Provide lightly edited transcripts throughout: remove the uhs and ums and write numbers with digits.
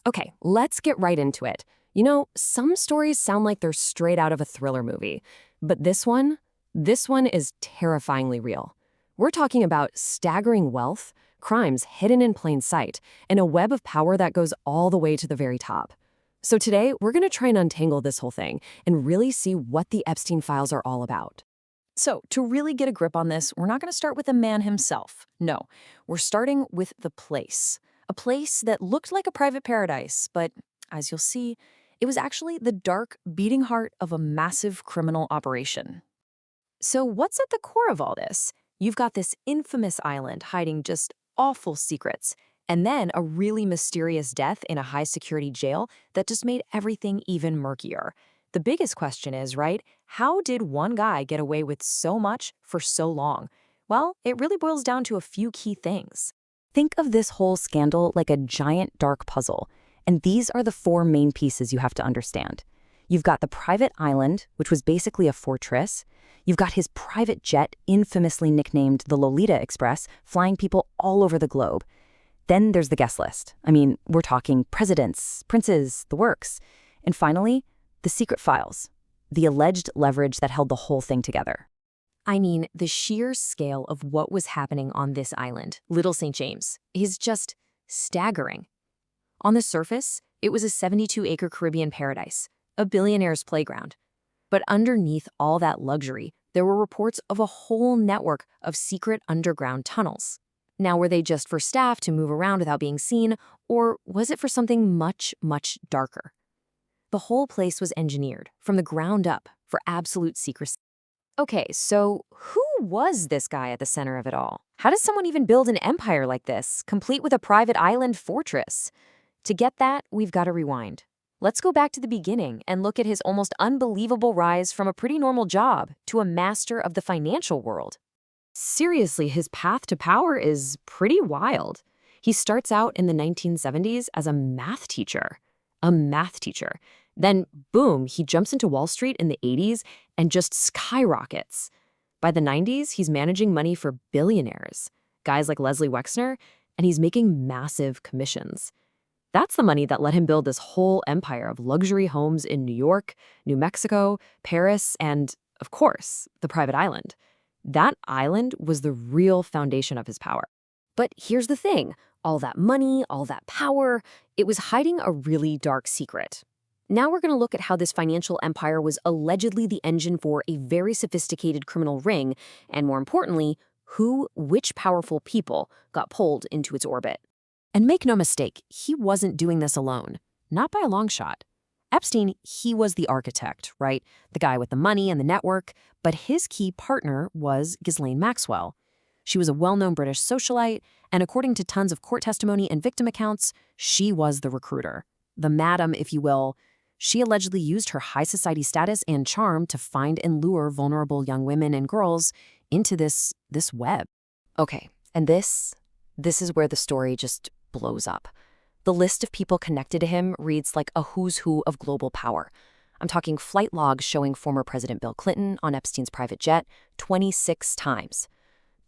Okay, let's get right into it. You know, some stories sound like they're straight out of a thriller movie, but this one is terrifyingly real. We're talking about staggering wealth, crimes hidden in plain sight, and a web of power that goes all the way to the very top. So today, we're going to try and untangle this whole thing and really see what the Epstein files are all about. So, to really get a grip on this, we're not going to start with the man himself. No, we're starting with the place. A place that looked like a private paradise, but as you'll see, it was actually the dark, beating heart of a massive criminal operation. So, what's at the core of all this? You've got this infamous island hiding just awful secrets, and then a really mysterious death in a high security jail that just made everything even murkier. The biggest question is, right, how did one guy get away with so much for so long? Well, it really boils down to a few key things. Think of this whole scandal like a giant dark puzzle, and these are the four main pieces you have to understand. You've got the private island, which was basically a fortress. You've got his private jet, infamously nicknamed the Lolita Express, flying people all over the globe. Then there's the guest list. I mean, we're talking presidents, princes, the works. And finally, the secret files, the alleged leverage that held the whole thing together. I mean, the sheer scale of what was happening on this island, Little St. James, is just staggering. On the surface, it was a 72-acre Caribbean paradise, a billionaire's playground. But underneath all that luxury, there were reports of a whole network of secret underground tunnels. Now, were they just for staff to move around without being seen, or was it for something much, much darker? The whole place was engineered, from the ground up, for absolute secrecy. Okay, so who was this guy at the center of it all? How does someone even build an empire like this, complete with a private island fortress? To get that, we've got to rewind. Let's go back to the beginning and look at his almost unbelievable rise from a pretty normal job to a master of the financial world. Seriously, his path to power is pretty wild. He starts out in the 1970s as a math teacher. A math teacher. Then, boom, he jumps into Wall Street in the 80s and just skyrockets. By the 90s, he's managing money for billionaires, guys like Leslie Wexner, and he's making massive commissions. That's the money that let him build this whole empire of luxury homes in New York, New Mexico, Paris, and, of course, the private island. That island was the real foundation of his power. But here's the thing, all that money, all that power, it was hiding a really dark secret. Now we're going to look at how this financial empire was allegedly the engine for a very sophisticated criminal ring, and more importantly, which powerful people got pulled into its orbit. And make no mistake, he wasn't doing this alone. Not by a long shot. Epstein, he was the architect, right? The guy with the money and the network, but his key partner was Ghislaine Maxwell. She was a well-known British socialite, and according to tons of court testimony and victim accounts, she was the recruiter. The madam, if you will. She allegedly used her high society status and charm to find and lure vulnerable young women and girls into this web. Okay, and this is where the story just blows up. The list of people connected to him reads like a who's who of global power. I'm talking flight logs showing former President Bill Clinton on Epstein's private jet 26 times.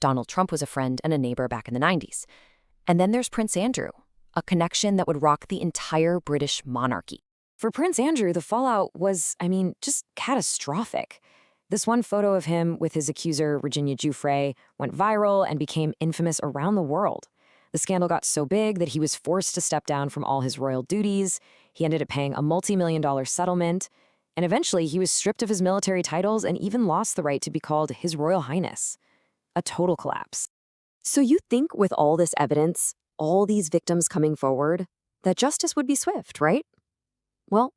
Donald Trump was a friend and a neighbor back in the 90s. And then there's Prince Andrew, a connection that would rock the entire British monarchy. For Prince Andrew, the fallout was, just catastrophic. This one photo of him with his accuser, Virginia Giuffre, went viral and became infamous around the world. The scandal got so big that he was forced to step down from all his royal duties. He ended up paying a multi-million-dollar settlement, and eventually he was stripped of his military titles and even lost the right to be called His Royal Highness. A total collapse. So you think with all this evidence, all these victims coming forward, that justice would be swift, right? Well,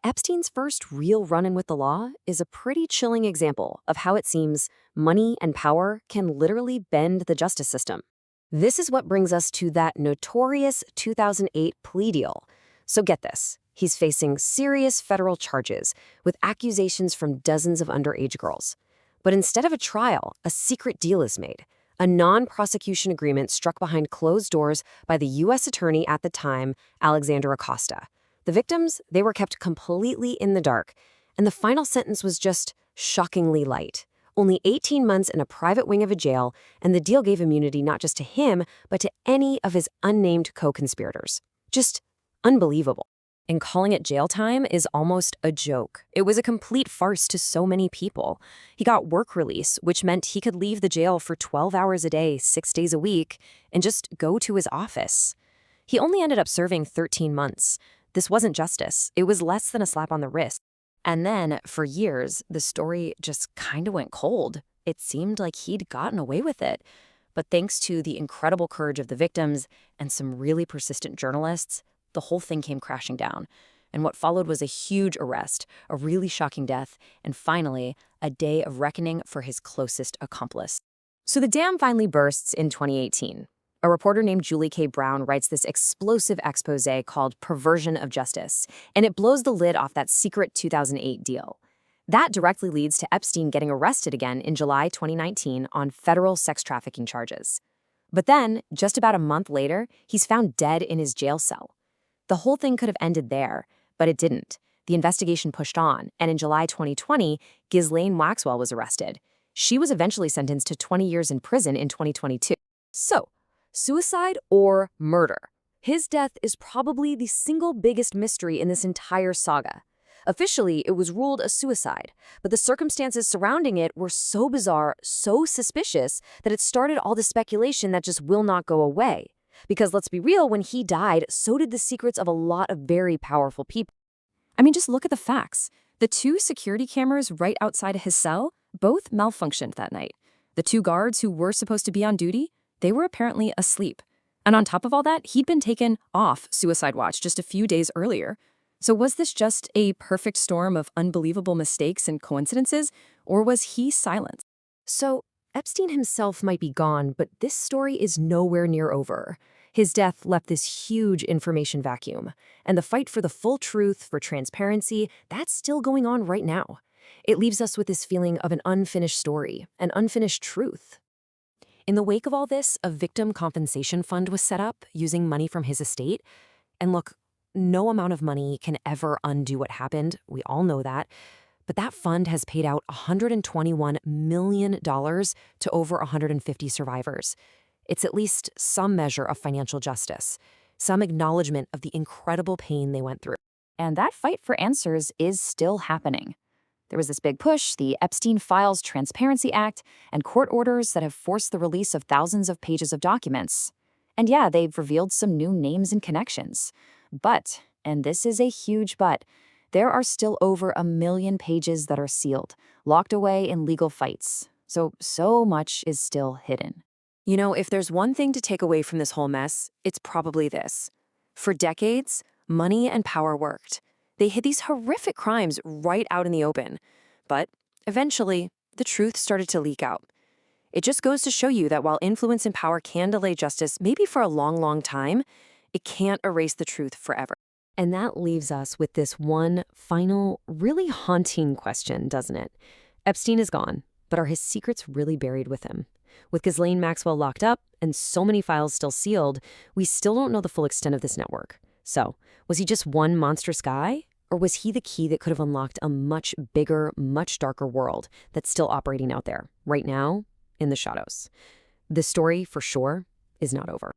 Epstein's first real run-in with the law is a pretty chilling example of how it seems money and power can literally bend the justice system. This is what brings us to that notorious 2008 plea deal. So get this, he's facing serious federal charges with accusations from dozens of underage girls. But instead of a trial, a secret deal is made, a non-prosecution agreement struck behind closed doors by the U.S. attorney at the time, Alexander Acosta. The victims, they were kept completely in the dark, and the final sentence was just shockingly light. Only 18 months in a private wing of a jail, and the deal gave immunity not just to him, but to any of his unnamed co-conspirators. Just Unbelievable. And calling it jail time is almost a joke. It was a complete farce to so many people. He got work release, which meant he could leave the jail for 12 hours a day, 6 days a week, and just go to his office. He only ended up serving 13 months. This wasn't justice. It was less than a slap on the wrist. And then, for years, the story just kind of went cold. It seemed like he'd gotten away with it. But thanks to the incredible courage of the victims and some really persistent journalists, the whole thing came crashing down. And what followed was a huge arrest, a really shocking death, and finally, a day of reckoning for his closest accomplice. So the dam finally bursts in 2018. A reporter named Julie K. Brown writes this explosive expose called Perversion of Justice, and it blows the lid off that secret 2008 deal. That directly leads to Epstein getting arrested again in July 2019 on federal sex trafficking charges. But then, just about a month later, he's found dead in his jail cell. The whole thing could have ended there, but it didn't. The investigation pushed on, and in July 2020, Ghislaine Maxwell was arrested. She was eventually sentenced to 20 years in prison in 2022. So, suicide or murder? His death is probably the single biggest mystery in this entire saga. Officially, it was ruled a suicide, but the circumstances surrounding it were so bizarre, so suspicious, that it started all the speculation that just will not go away. Because let's be real, when he died, so did the secrets of a lot of very powerful people. I mean, just look at the facts. The 2 security cameras right outside of his cell, both malfunctioned that night. The 2 guards who were supposed to be on duty, they were apparently asleep. And on top of all that, he'd been taken off suicide watch just a few days earlier. So was this just a perfect storm of unbelievable mistakes and coincidences, or was he silent? So Epstein himself might be gone, but this story is nowhere near over. His death left this huge information vacuum, and the fight for the full truth, for transparency, that's still going on right now. It leaves us with this feeling of an unfinished story, an unfinished truth. In the wake of all this, a victim compensation fund was set up using money from his estate. And look, no amount of money can ever undo what happened. We all know that. But that fund has paid out $121 million to over 150 survivors. It's at least some measure of financial justice, some acknowledgement of the incredible pain they went through. And that fight for answers is still happening. There was this big push, the Epstein Files Transparency Act, and court orders that have forced the release of thousands of pages of documents. And yeah, they've revealed some new names and connections. But, and this is a huge but, there are still over 1 million pages that are sealed, locked away in legal fights. So much is still hidden. You know, if there's one thing to take away from this whole mess, it's probably this. For decades, money and power worked. They hid these horrific crimes right out in the open. But eventually, the truth started to leak out. It just goes to show you that while influence and power can delay justice, maybe for a long time, it can't erase the truth forever. And that leaves us with this one final, really haunting question, doesn't it? Epstein is gone, but are his secrets really buried with him? With Ghislaine Maxwell locked up and so many files still sealed, we still don't know the full extent of this network. So, was he just one monstrous guy? Or was he the key that could have unlocked a much bigger, much darker world that's still operating out there, right now, in the shadows? This story, for sure, is not over.